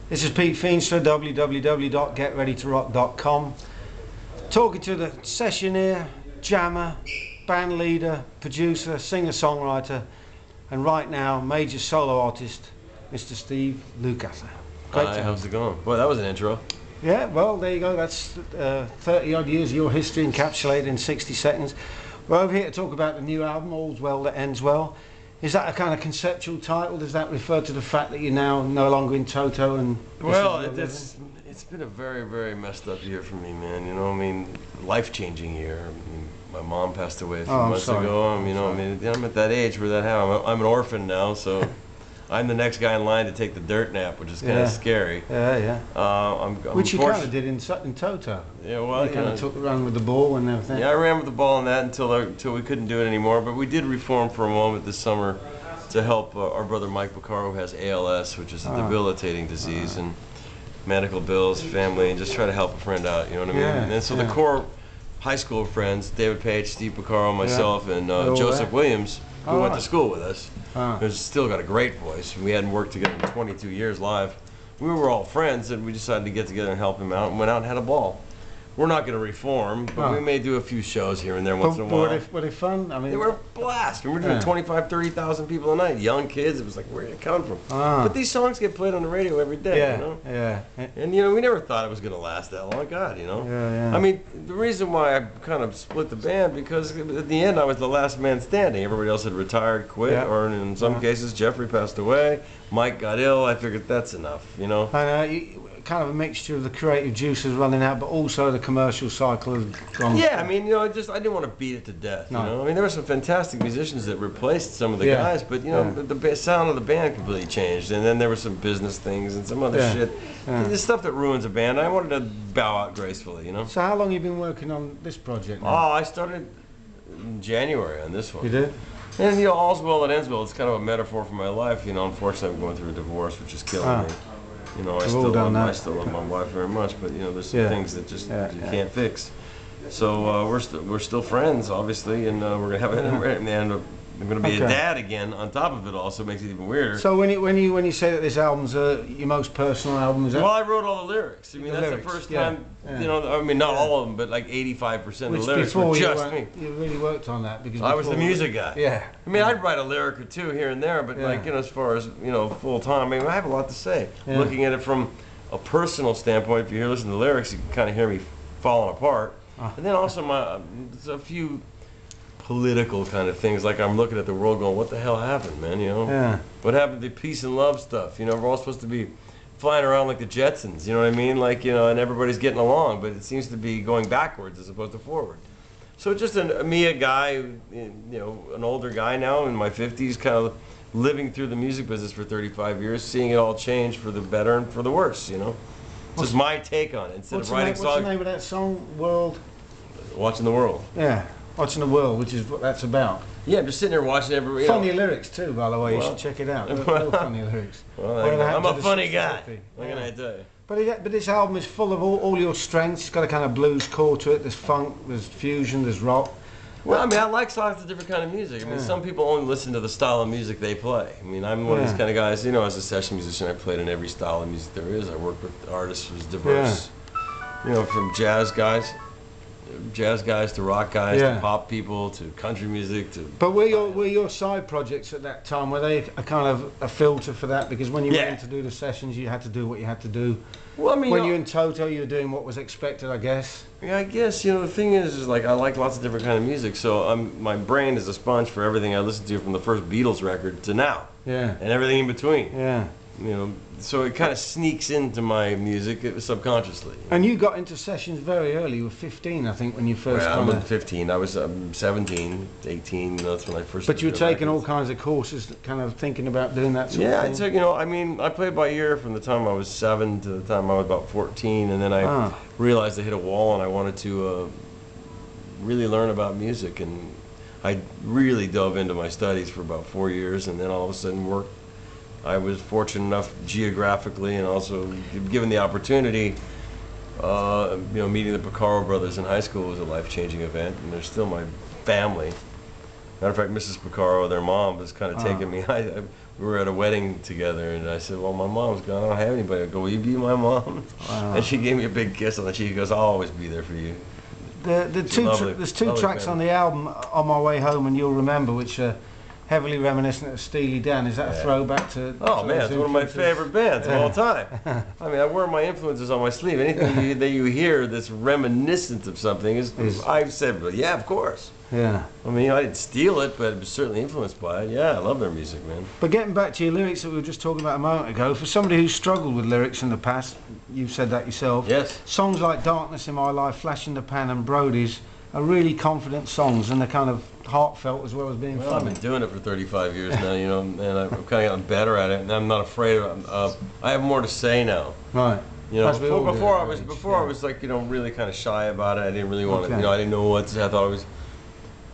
This is Pete Feenstra, www.getreadytorock.com. Talking to the sessioneer, jammer, band leader, producer, singer-songwriter, and right now, major solo artist, Mr. Steve Lukather. Hi, how's it going? Well, that was an intro. Yeah, well, there you go. That's 30-odd years of your history encapsulated in 60 seconds. We're over here to talk about the new album, All's Well That Ends Well. Is that a kind of conceptual title? Does that refer to the fact that you're now no longer in Toto? And well, it's been a very, very messed up year for me, man. You know, I mean, life-changing year. I mean, my mom passed away a few months ago. You know, I mean, I'm at that age where that happened. I'm an orphan now, so I'm the next guy in line to take the dirt nap, which is kind of scary. Yeah. Which you kind of did in Toto. Yeah, well, you kind of took the run with the ball and everything. Yeah, I ran with the ball and that until we couldn't do it anymore. But we did reform for a moment this summer to help our brother Mike Bacaro, who has ALS, which is a debilitating disease, and medical bills, family, and just try to help a friend out. You know what I mean? And so the core high school friends, David Page, Steve Bacaro, myself, and Joseph Williams, who went to school with us, who's still got a great voice. We hadn't worked together in 22 years live. We were all friends, and we decided to get together and help him out, and went out and had a ball. We're not going to reform, but we may do a few shows here and there once in a while. Were they fun? I mean, they were a blast. We were doing 25, 30,000 people a night, young kids. It was like, where did it come from? But these songs get played on the radio every day, you know? And, you know, we never thought it was going to last that long. God, you know? I mean, the reason why I kind of split the band, because at the end I was the last man standing. Everybody else had retired, quit, or in some cases, Jeffrey passed away. Mike got ill. I figured that's enough, you know? I know. Kind of a mixture of the creative juices running out, but also the commercial cycle has gone. Yeah, I mean, you know, I didn't want to beat it to death. You know, I mean, there were some fantastic musicians that replaced some of the guys, but you know, the sound of the band completely changed, and then there were some business things and some other shit. The stuff that ruins a band. I wanted to bow out gracefully, you know. So, how long have you been working on this project now? Oh, I started in January on this one. You did? And you know, all's well that ends well. It's kind of a metaphor for my life. You know, unfortunately, I'm going through a divorce, which is killing me. You know, I still love my wife very much, but you know, there's some things that just you can't fix. So we're still friends, obviously, and we're gonna have it. And I'm gonna be a dad again on top of it all, so it makes it even weirder. So when you say that this album's your most personal album, is that? Well, I wrote all the lyrics. I mean, that's the first time. You know, I mean, not all of them, but like 85% of the lyrics were just me. You really worked on that because I was the music guy. Yeah. I mean, I'd write a lyric or two here and there, but like, you know, as far as, you know, full time, I mean, I have a lot to say. Looking at it from a personal standpoint, if you listen to the lyrics, you can kind of hear me falling apart. And then also there's a few political kind of things, like I'm looking at the world going, what the hell happened, man, you know? What happened to peace and love stuff? You know, we're all supposed to be flying around like the Jetsons, you know what I mean? Like, you know, and everybody's getting along, but it seems to be going backwards as opposed to forward. So just a guy, you know, an older guy now in my 50s, kind of living through the music business for 35 years, seeing it all change for the better and for the worse, you know? It's just my take on it, instead of writing songs. What's the name of that song, World? Watching the World. Yeah. Watching the World, which is what that's about. Yeah, I'm just sitting there watching everybody. Funny lyrics too, by the way. You should check it out. Real funny lyrics. Well, I'm a funny guy. What can I tell you? But this album is full of all your strengths. It's got a kind of blues core to it. There's funk, there's fusion, there's rock. Well, I mean, I like lots of different kind of music. I mean, some people only listen to the style of music they play. I mean, I'm one of these kind of guys. You know, as a session musician, I played in every style of music there is. I work with artists who's diverse. You know, from jazz guys to rock guys to pop people to country music to. But were your side projects at that time, were they a kind of a filter for that? Because when you went in to do the sessions, you had to do what you had to do. Well, I mean, when you were in Toto, you were doing what was expected, I guess. Yeah, I guess, you know, the thing is like I like lots of different kind of music, so my brain is a sponge for everything I listen to from the first Beatles record to now. And everything in between. You know, so it kind of sneaks into my music subconsciously. And you got into sessions very early. You were 15, I think, when you first. I was 15. I was 17, 18. That's when I first. But you were taking all kinds of courses, kind of thinking about doing that sort of thing. Yeah, I took. You know, I mean, I played by ear from the time I was 7 to the time I was about 14, and then I realized I hit a wall, and I wanted to really learn about music, and I really dove into my studies for about 4 years, and then all of a sudden I was fortunate enough geographically and also given the opportunity, you know, meeting the Bacaro brothers in high school was a life-changing event, and they're still my family. Matter of fact, Mrs. Picaro, their mom, was kind of taking me. We were at a wedding together, and I said, well, my mom's gone. I don't have anybody. I go, will you be my mom? Wow. And she gave me a big kiss on the cheek. She goes, I'll always be there for you. There's two tracks on the album, On My Way Home and You'll Remember, which are heavily reminiscent of Steely Dan. Is that a throwback to... Oh, man, it's one of my favorite bands of all time. I mean, I wear my influences on my sleeve. Anything that you hear that's reminiscent of something is I've said, but yeah, of course. Yeah. I mean, I didn't steal it, but it was certainly influenced by it. Yeah, I love their music, man. But getting back to your lyrics that we were just talking about a moment ago, for somebody who's struggled with lyrics in the past, you've said that yourself. Yes. Songs like Darkness in My Life, Flash in the Pan and Brody's are really confident songs, and they're kind of heartfelt as well as being Well, funny. I've been doing it for 35 years now, you know, and I've kind of gotten better at it, and I'm not afraid of it. I have more to say now. Right. You know, As we all do before at I that was age, before I was like, you know, really kind of shy about it. I didn't really want to, you know, I didn't know what to say. I thought it was,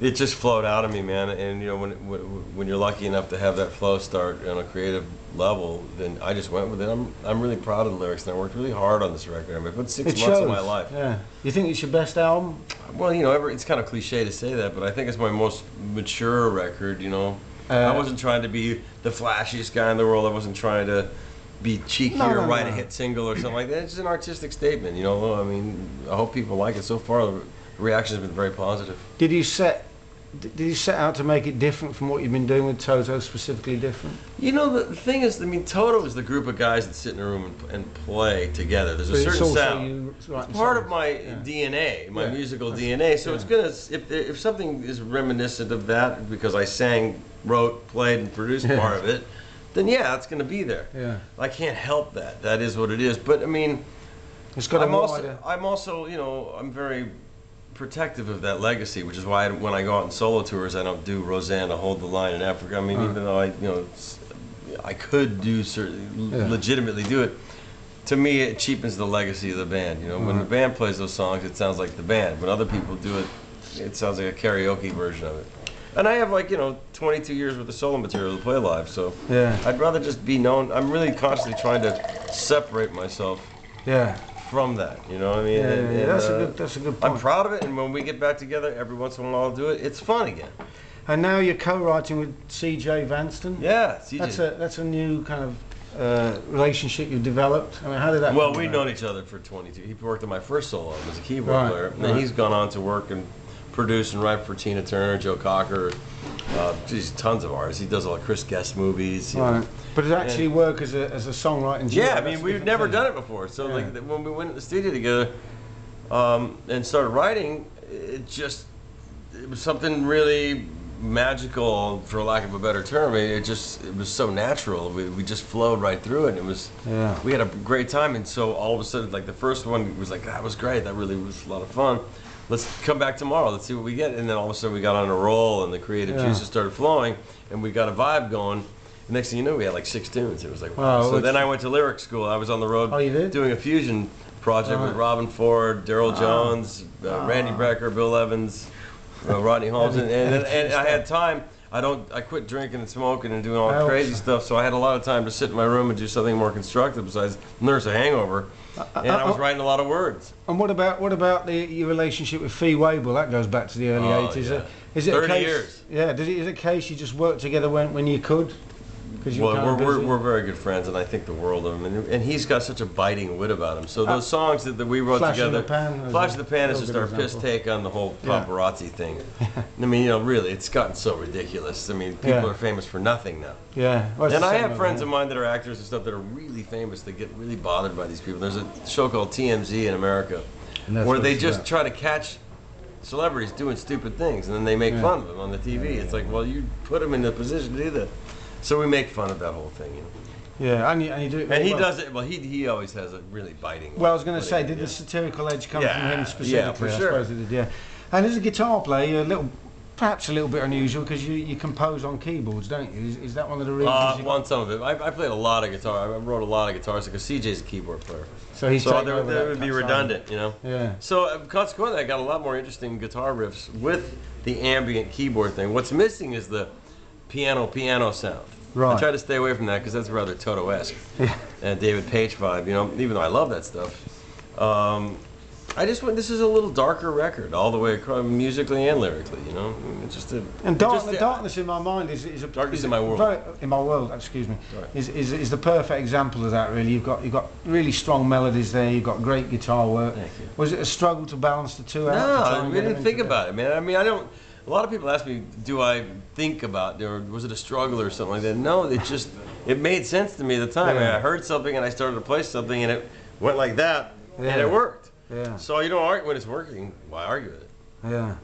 it just flowed out of me, man. And you know, when you're lucky enough to have that flow start on a creative level, then I just went with it. I'm really proud of the lyrics, and I worked really hard on this record. I mean, I put 6 months of my life. Yeah. You think it's your best album? Well, you know, it's kind of cliche to say that, but I think it's my most mature record. You know, I wasn't trying to be the flashiest guy in the world. I wasn't trying to be cheeky or write a hit single or something like that. It's just an artistic statement, you know. I mean, I hope people like it. So far, the reaction has been very positive. Did you set out to make it different from what you've been doing with Toto, specifically different? You know, the thing is, I mean, Toto is the group of guys that sit in a room and play together. There's a certain sound. It's part of my DNA, my musical DNA. So it's gonna, if something is reminiscent of that, because I sang, wrote, played, and produced part of it, then yeah, it's gonna be there. Yeah. I can't help that. That is what it is. But I mean, it's got I'm also, you know, I'm very protective of that legacy, which is why when I go out on solo tours, I don't do Rosanna, Hold the Line in Africa. I mean, even though I could do legitimately do it, to me it cheapens the legacy of the band. You know, when the band plays those songs, it sounds like the band. When other people do it, it sounds like a karaoke version of it. And I have, like, you know, 22 years worth of solo material to play live, so I'd rather just be known. I'm really constantly trying to separate myself from that, you know what I mean? That's a good point. I'm proud of it, and when we get back together, every once in a while I'll do it. It's fun again. And now you're co-writing with C.J. Vanston? Yeah, C.J. That's a new kind of relationship you've developed. I mean, how did that Well, we've known each other for 22. He worked on my first solo album as a keyboard player, and then he's gone on to work and produce and write for Tina Turner, Joe Cocker, tons of artists. He does all the Chris Guest movies. Right. But it actually work as a songwriting duo? Yeah, I mean, we've never done it before. So like when we went in the studio together and started writing, it was something really magical, for lack of a better term. It was so natural. We just flowed right through it. And it was we had a great time. And so all of a sudden, like the first one was like, that was great. That really was a lot of fun. Let's come back tomorrow. Let's see what we get. And then all of a sudden we got on a roll, and the creative juices started flowing, and we got a vibe going. The next thing you know, we had like 6 tunes. It was like, wow. So then I went to lyric school. I was on the road doing a fusion project with Robin Ford, Daryl Jones, Randy Brecker, Bill Evans, Rodney Holmes, and I had time. I quit drinking and smoking and doing all the crazy stuff, so I had a lot of time to sit in my room and do something more constructive besides nurse a hangover. And I was writing a lot of words. And what about your relationship with Fee Waybill? That goes back to the early 80s. Yeah. Is it 30 a case, years. Yeah. Is it a case you just worked together when you could? Well, we're very good friends, and I think the world of him. And he's got such a biting wit about him. So those songs that we wrote together, Flash in the Pan is just our piss take on the whole paparazzi thing. I mean, you know, really, it's gotten so ridiculous. I mean, people are famous for nothing now. Yeah. Well, and I have friends of mine that are actors and stuff that are really famous that get really bothered by these people. There's a show called TMZ in America where they just try to catch celebrities doing stupid things, and then they make fun of them on the TV. It's like, well, you put them in the position to do that. So we make fun of that whole thing, you know. Yeah, and you do it. And he does it. Well, he always has a really biting. Well, I was going to say, did the satirical edge come from him specifically? Yeah, for sure. I suppose it did. Yeah. And as a guitar player, perhaps a little bit unusual because you compose on keyboards, don't you? Is that one of the reasons? Well, some of it. I played a lot of guitar. I wrote a lot of guitars because CJ's a keyboard player. So there would be redundant, you know. Yeah. So consequently, I got a lot more interesting guitar riffs with the ambient keyboard thing. What's missing is the piano sound. Right. I try to stay away from that because that's rather Toto-esque and David Page vibe, you know. Even though I love that stuff, I just went. This is a little darker record, all the way across, musically and lyrically. You know, I mean, it's just a. And Darkness in My Mind is a Darkness in My World. In My World, excuse me, is the perfect example of that. Really, you've got really strong melodies there. You've got great guitar work. Thank you. Was it a struggle to balance the two out? No, I didn't think about it, man. I mean, I don't. A lot of people ask me, do I think about it, or was it a struggle or something like that? No, it made sense to me at the time. Yeah. I heard something and I started to play something and it went like that, and it worked. Yeah. So you don't argue when it's working. Why argue with it? Yeah.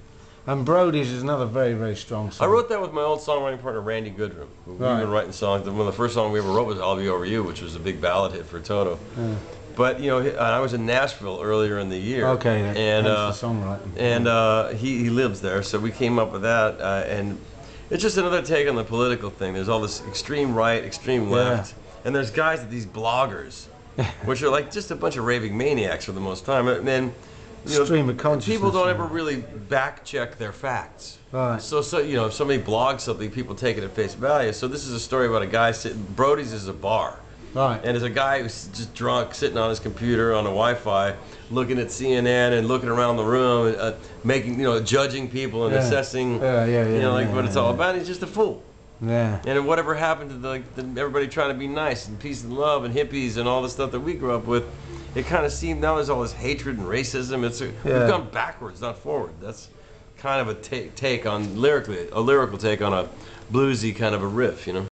And Brody's is another very, very strong song. I wrote that with my old songwriting partner, Randy Goodrum. We've been writing songs. One of the first songs we ever wrote was I'll Be Over You, which was a big ballad hit for Toto. Yeah. But, you know, I was in Nashville earlier in the year. Okay, and the songwriting. And he lives there, so we came up with that. And it's just another take on the political thing. There's all this extreme right, extreme left. And there's guys these bloggers, which are like just a bunch of raving maniacs for the most time. And then, you know, stream of consciousness. People don't ever really back check their facts. Right. So you know, if somebody blogs something, people take it at face value. So this is a story about a guy sitting. Brody's is a bar. Right. And there's a guy who's just drunk, sitting on his computer on a Wi-Fi, looking at CNN and looking around the room, making, you know, judging people and assessing, you know, like what it's all about. He's just a fool. Yeah. And whatever happened to everybody trying to be nice and peace and love and hippies and all the stuff that we grew up with, it kind of seemed now there's all this hatred and racism. We've gone backwards, not forward. That's kind of a take on a lyrical take on a bluesy kind of a riff, you know.